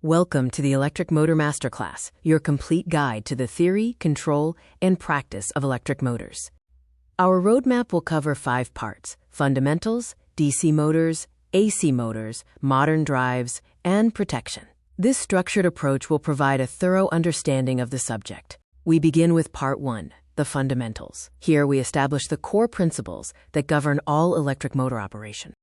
Welcome to the Electric Motor Masterclass, your complete guide to the theory, control, and practice of electric motors. Our roadmap will cover 5 parts: fundamentals, DC motors, AC motors, modern drives, and protection. This structured approach will provide a thorough understanding of the subject. We begin with Part 1, the fundamentals. Here we establish the core principles that govern all electric motor operation.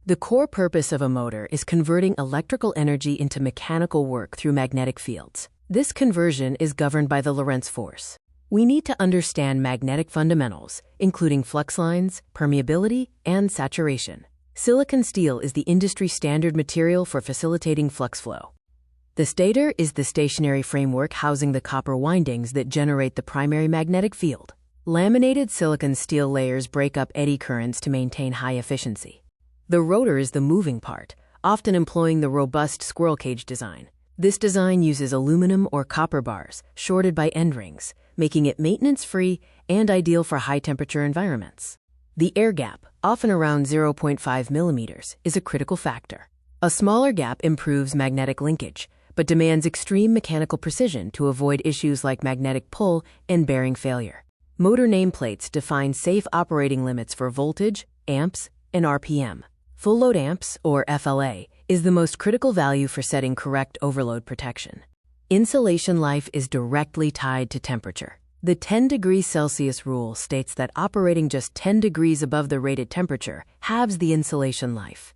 The core purpose of a motor is converting electrical energy into mechanical work through magnetic fields. This conversion is governed by the Lorentz force. We need to understand magnetic fundamentals, including flux lines, permeability, and saturation. Silicon steel is the industry standard material for facilitating flux flow. The stator is the stationary framework housing the copper windings that generate the primary magnetic field. Laminated silicon steel layers break up eddy currents to maintain high efficiency. The rotor is the moving part, often employing the robust squirrel cage design. This design uses aluminum or copper bars, shorted by end rings, making it maintenance-free and ideal for high-temperature environments. The air gap, often around 0.5 millimeters, is a critical factor. A smaller gap improves magnetic linkage, but demands extreme mechanical precision to avoid issues like magnetic pull and bearing failure. Motor nameplates define safe operating limits for voltage, amps, and RPM. Full load amps, or FLA, is the most critical value for setting correct overload protection. Insulation life is directly tied to temperature. The 10 degrees Celsius rule states that operating just 10 degrees above the rated temperature halves the insulation life.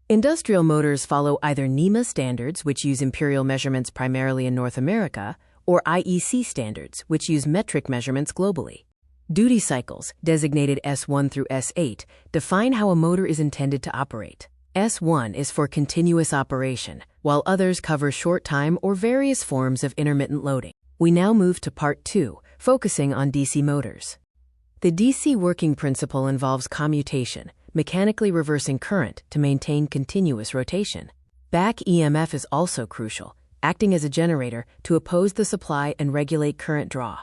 Industrial motors follow either NEMA standards, which use imperial measurements primarily in North America, or IEC standards, which use metric measurements globally. Duty cycles, designated S1 through S8, define how a motor is intended to operate. S1 is for continuous operation, while others cover short time or various forms of intermittent loading. We now move to Part 2, focusing on DC motors. The DC working principle involves commutation, mechanically reversing current to maintain continuous rotation. Back EMF is also crucial, acting as a generator to oppose the supply and regulate current draw.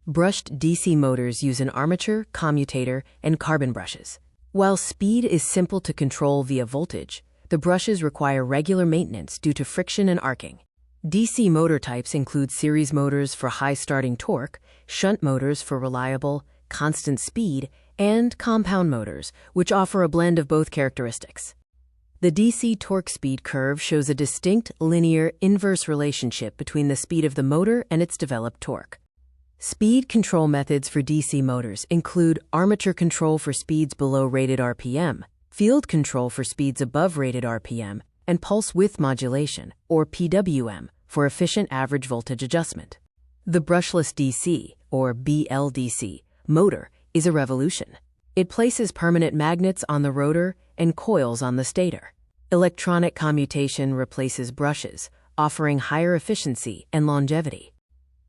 Brushed DC motors use an armature, commutator, and carbon brushes. While speed is simple to control via voltage, the brushes require regular maintenance due to friction and arcing. DC motor types include series motors for high starting torque, shunt motors for reliable, constant speed, and compound motors, which offer a blend of both characteristics. The DC torque speed curve shows a distinct, linear, inverse relationship between the speed of the motor and its developed torque. Speed control methods for DC motors include armature control for speeds below rated RPM, field control for speeds above rated RPM, and pulse width modulation, or PWM, for efficient average voltage adjustment. The brushless DC, or BLDC, motor is a revolution. It places permanent magnets on the rotor and coils on the stator. Electronic commutation replaces brushes, offering higher efficiency and longevity.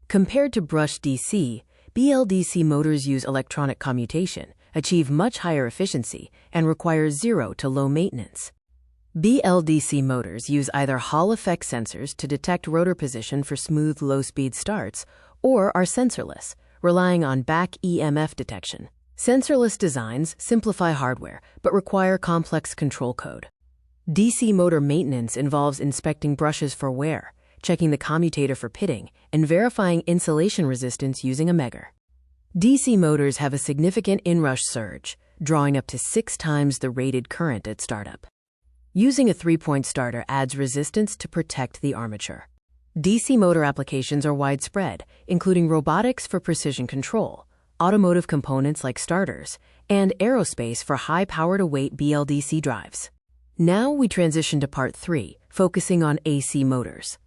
Compared to brushed DC, BLDC motors use electronic commutation, achieve much higher efficiency, and require zero to low maintenance. BLDC motors use either Hall effect sensors to detect rotor position for smooth low-speed starts, or are sensorless, relying on back EMF detection. Sensorless designs simplify hardware, but require complex control code. DC motor maintenance involves inspecting brushes for wear, checking the commutator for pitting, and verifying insulation resistance using a megger. DC motors have a significant inrush surge, drawing up to 6 times the rated current at startup. Using a 3-point starter adds resistance to protect the armature. DC motor applications are widespread, including robotics for precision control, automotive components like starters, and aerospace for high-power-to-weight BLDC drives. Now we transition to Part 3, focusing on AC motors.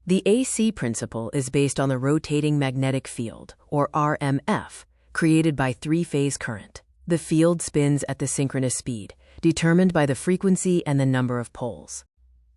The AC principle is based on the rotating magnetic field, or RMF, created by 3-phase current. The field spins at the synchronous speed, determined by the frequency and the number of poles.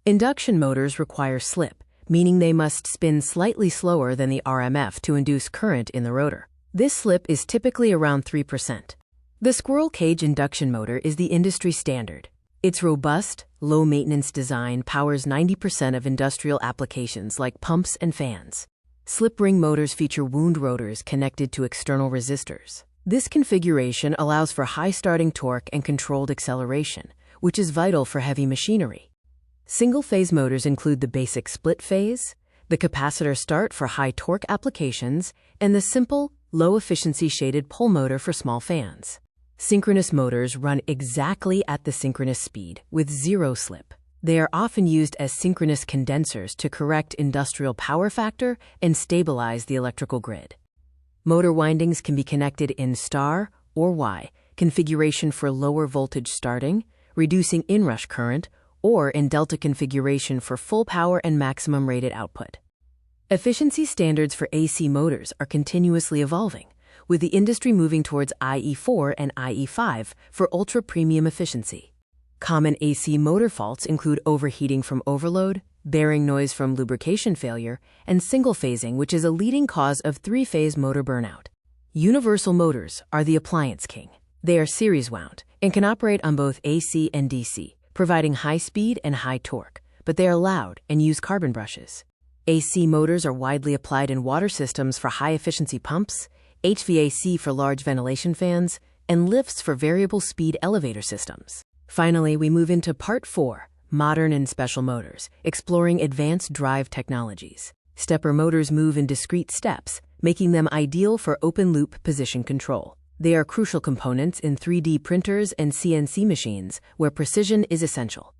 Induction motors require slip, meaning they must spin slightly slower than the RMF to induce current in the rotor. This slip is typically around 3%. The squirrel cage induction motor is the industry standard. Its robust, low-maintenance design powers 90% of industrial applications like pumps and fans. Slip ring motors feature wound rotors connected to external resistors. This configuration allows for high starting torque and controlled acceleration, which is vital for heavy machinery. Single-phase motors include the basic split phase, the capacitor start for high torque applications, and the simple, low-efficiency shaded pole motor for small fans. Synchronous motors run exactly at the synchronous speed, with zero slip. They are often used as synchronous condensers to correct industrial power factor and stabilize the electrical grid. Motor windings can be connected in star or Y configuration for lower voltage starting, reducing inrush current, or in delta configuration for full power and maximum rated output. Efficiency standards for AC motors are continuously evolving, with the industry moving towards IE4 and IE5 for ultra-premium efficiency. Common AC motor faults include overheating from overload, bearing noise from lubrication failure, and single-phasing, which is a leading cause of three-phase motor burnout. Universal motors are the appliance king. They are series-wound and can operate on both AC and DC, providing high speed and high torque, but they are loud and use carbon brushes. AC motors are widely applied in water systems for high-efficiency pumps, HVAC for large ventilation fans, and lifts for variable speed elevator systems. Finally, we move into Part 4, Modern and Special Motors, exploring advanced drive technologies. Stepper motors move in discrete steps, making them ideal for open-loop position control. They are crucial components in 3D printers and CNC machines, where precision is essential.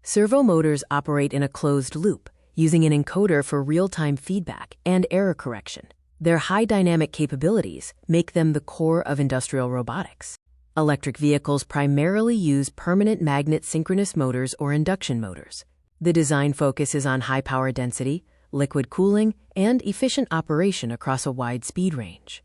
Servo motors operate in a closed loop, using an encoder for real-time feedback and error correction. Their high dynamic capabilities make them the core of industrial robotics. Electric vehicles primarily use permanent magnet synchronous motors or induction motors. The design focus is on high power density, liquid cooling, and efficient operation across a wide speed range.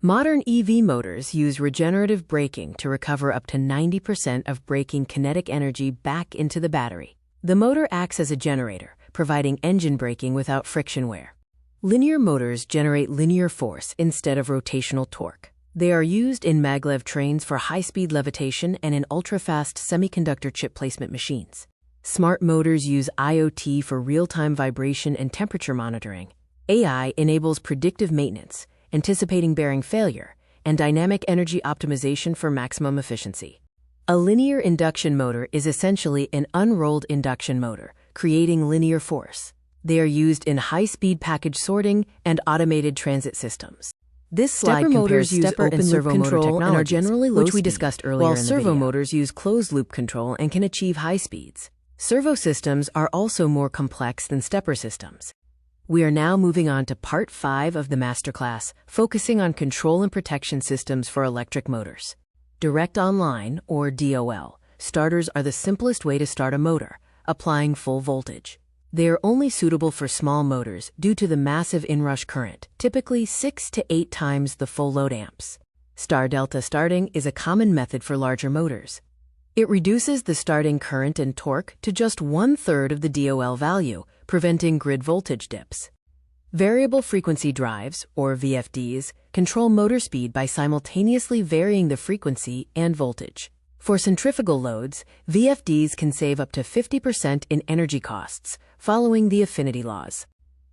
Modern EV motors use regenerative braking to recover up to 90% of braking kinetic energy back into the battery. The motor acts as a generator, providing engine braking without friction wear. Linear motors generate linear force instead of rotational torque. They are used in maglev trains for high-speed levitation and in ultra-fast semiconductor chip placement machines. Smart motors use IoT for real-time vibration and temperature monitoring. AI enables predictive maintenance, anticipating bearing failure, and dynamic energy optimization for maximum efficiency. A linear induction motor is essentially an unrolled induction motor, creating linear force. They are used in high-speed package sorting and automated transit systems. This slide compares stepper and servo motor technologies, and are generally low speed, which we discussed earlier, while servo motors use closed-loop control and can achieve high speeds. Servo systems are also more complex than stepper systems. We are now moving on to Part 5 of the Masterclass, focusing on control and protection systems for electric motors. Direct online, or DOL, starters are the simplest way to start a motor, applying full voltage. They are only suitable for small motors due to the massive inrush current, typically 6 to 8 times the full load amps. Star delta starting is a common method for larger motors. It reduces the starting current and torque to just 1/3 of the DOL value, preventing grid voltage dips. Variable frequency drives, or VFDs, control motor speed by simultaneously varying the frequency and voltage. For centrifugal loads, VFDs can save up to 50% in energy costs, following the affinity laws.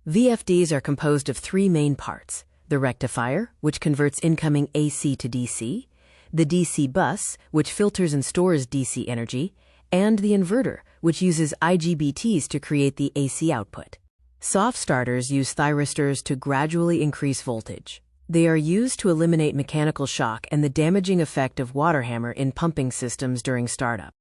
VFDs are composed of 3 main parts: the rectifier, which converts incoming AC to DC, the DC bus, which filters and stores DC energy, and the inverter, which uses IGBTs to create the AC output. Soft starters use thyristors to gradually increase voltage. They are used to eliminate mechanical shock and the damaging effect of water hammer in pumping systems during startup.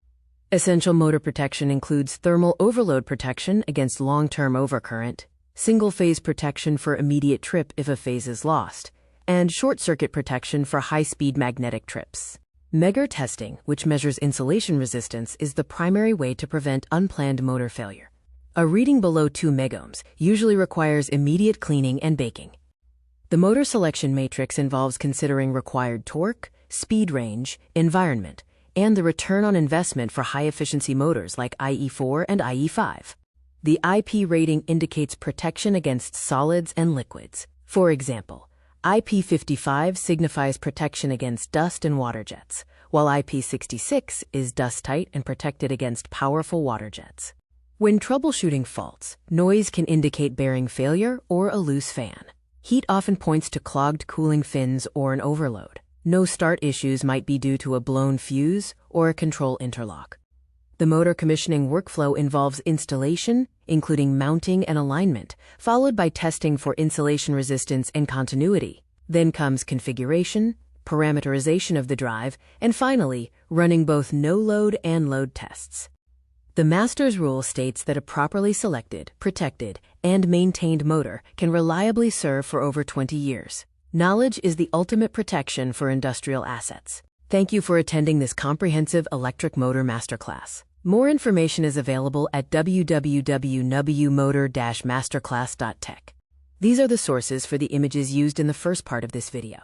Essential motor protection includes thermal overload protection against long-term overcurrent, single-phase protection for immediate trip if a phase is lost, and short-circuit protection for high-speed magnetic trips. Megger testing, which measures insulation resistance, is the primary way to prevent unplanned motor failure. A reading below 2 megohms usually requires immediate cleaning and baking. The motor selection matrix involves considering required torque, speed range, environment, and the return on investment for high-efficiency motors like IE4 and IE5. The IP rating indicates protection against solids and liquids. For example, IP55 signifies protection against dust and water jets, while IP66 is dust-tight and protected against powerful water jets. When troubleshooting faults, noise can indicate bearing failure or a loose fan. Heat often points to clogged cooling fins or an overload. No start issues might be due to a blown fuse or a control interlock. The motor commissioning workflow involves installation, including mounting and alignment, followed by testing for insulation resistance and continuity. Then comes configuration, parameterization of the drive, and finally, running both no-load and load tests. The Master's rule states that a properly selected, protected, and maintained motor can reliably serve for over 20 years. Knowledge is the ultimate protection for industrial assets. Thank you for attending this comprehensive Electric Motor Masterclass. More information is available at www.motor-masterclass.tech. These are the sources for the images used in the first part of this video.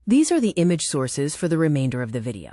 These are the image sources for the remainder of the video.